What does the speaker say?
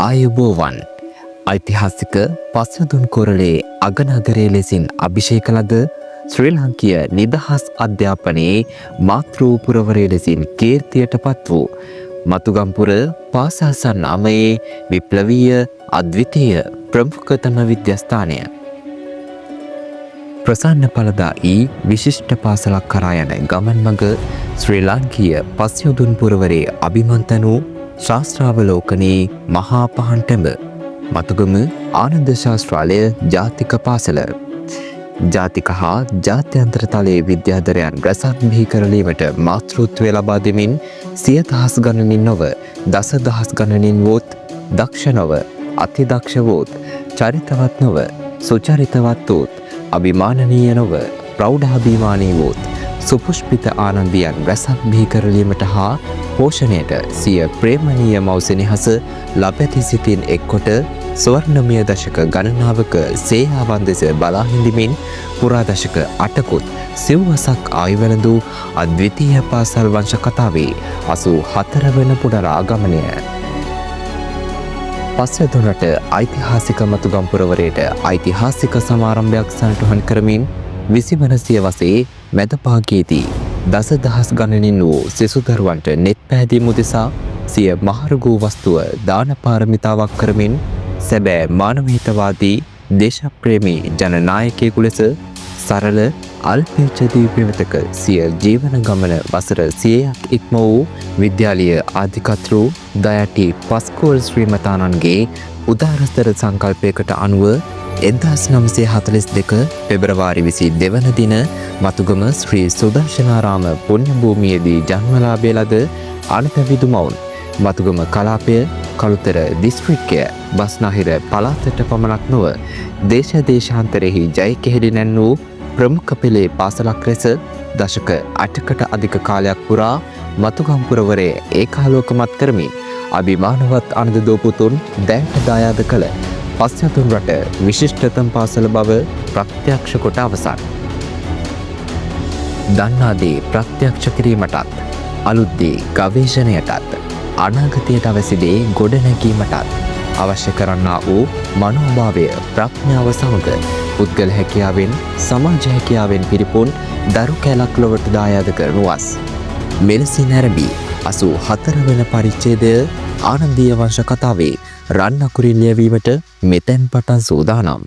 ආයුබෝවන් ඓතිහාසික පස්වදුන් කොරළේ අගනගරයේ ලෙසින් අභිෂේක ලද ශ්‍රී ලාංකීය නිදහස් අධ්‍යාපනයේ මාතෘ පුරවරය ලෙසින් කීර්තියට පත් වූ මතුගම්පුර පාසල් සන්නාමයේ විප්ලවීය අද්විතීය ප්‍රමුඛතම විද්‍යාස්ථානය. ප්‍රසන්න ඵලදායි විශිෂ්ට පාසලක් කරා යන ගමන් මඟ ශ්‍රී ලාංකීය පස්වදුන් පුරවරේ අභිමන්තන වූ ශාස්ත්‍රාවලෝකනී මහා පහන්ටඹ මතුගම ආනන්ද ශාස්ත්‍රාලය ජාතික පාසල ජාතික හා ජාත්‍යන්තර තලයේ විද්‍යාධරයන් රැසක් බිහි කරලීමට මාතෘත්වය ලබා දෙමින් සිය දහස් ගණනින් නොව දසදහස් ගණනින් වූත් දක්ෂ නොව අතිදක්ෂ වූත් චරිතවත් නොව සුචරිතවත් වූත් අභිමානනීය නොව ප්‍රෞಢාභිමානී වූත් සුපුෂ්පිත ආනන්දියන් රැසක් බිහි කරලීමට හා පෝෂණයට සිය ප්‍රේමණීය මව්සෙනෙහස ලබැති සිතින් එක්කොට ස්වර්ණමය දශක ගණනාවක සේයාවන් දෙස බලා හිඳමින් පුරා දශක 8කුත් සිව්වසක් ආයුවැළඳූ අද්විතීය පාසල් වංශ කතාවේ 84 වන පුනරාගමනය. පස්වැදුනට ඓතිහාසික මතුගම්පුරවරයට ඓතිහාසික සමාරම්භයක් සනිටුහන් කරමින් 20 වන සියවසේ මැද භාගයේදී දසදහස් ගණනින් වූ සිසු දරුවන්ට net පැහැදීම උදෙසා සිය මහරගූ වස්තුව දාන පාරමිතාවක් කරමින් සැබෑ මානවහිතවාදී දේශප්‍රේමී ජනනායකයෙකු ලෙස සරල අල්පේච්ඡ දීප්‍යවතක සිය ජීවන ගමන වසර 100ක් ඉක්ම වූ විද්‍යාලීය ආධිකතෘ දයටි පස්කෝල් ශ්‍රීමතානන්ගේ උදාරස්තර සංකල්පයකට අනුව 1942 පෙබරවාරි 22 වන දින මතුගම ශ්‍රී සුදර්ශනාරාම පුණ්‍ය භූමියේදී ජන්මලාභය ලද අනපැවිදු මවුන් මතුගම කලාපය කළුතර දිස්ත්‍රික්කය බස්නාහිර පළාතට පමණක් නොව දේශ දේශාන්තරෙහි ජය කෙහෙළි නැන් වූ ප්‍රමුඛ පෙළේ පාසලක් ලෙස දශක 8කට අධික කාලයක් පුරා මතුගම්පුරවරේ ඒකාලෝකමත් කරමින් අභිමානවත් අනද දෝපුතුන් දැයට දායාද කළ පස්වැදුන් රට විශිෂ්ටතම පාසල බව ප්‍රත්‍යක්ෂ කොට අවසන්. දන්නා දේ ප්‍රත්‍යක්ෂ කිරීමටත් අලුත් දේ ගවේෂණයටත් අනාගතයට අවශ්‍ය දේ ගොඩනැගීමටත් අවශ්‍ය කරන්නා වූ මනෝභාවය ප්‍රඥාව සමග පුද්ගල හැකියාවෙන් සමාජ හැකියාවෙන් පිරිපුන් දරු කැලක් ලොවට දායාද කරන වස්. මෙලෙසින් ආරම්භී 84 වන පරිච්ඡේදය ආනන්දීය වංශ කතාවේ රන් අකුරින් ලියවීමට මෙතෙන් පටන් සූදානම්.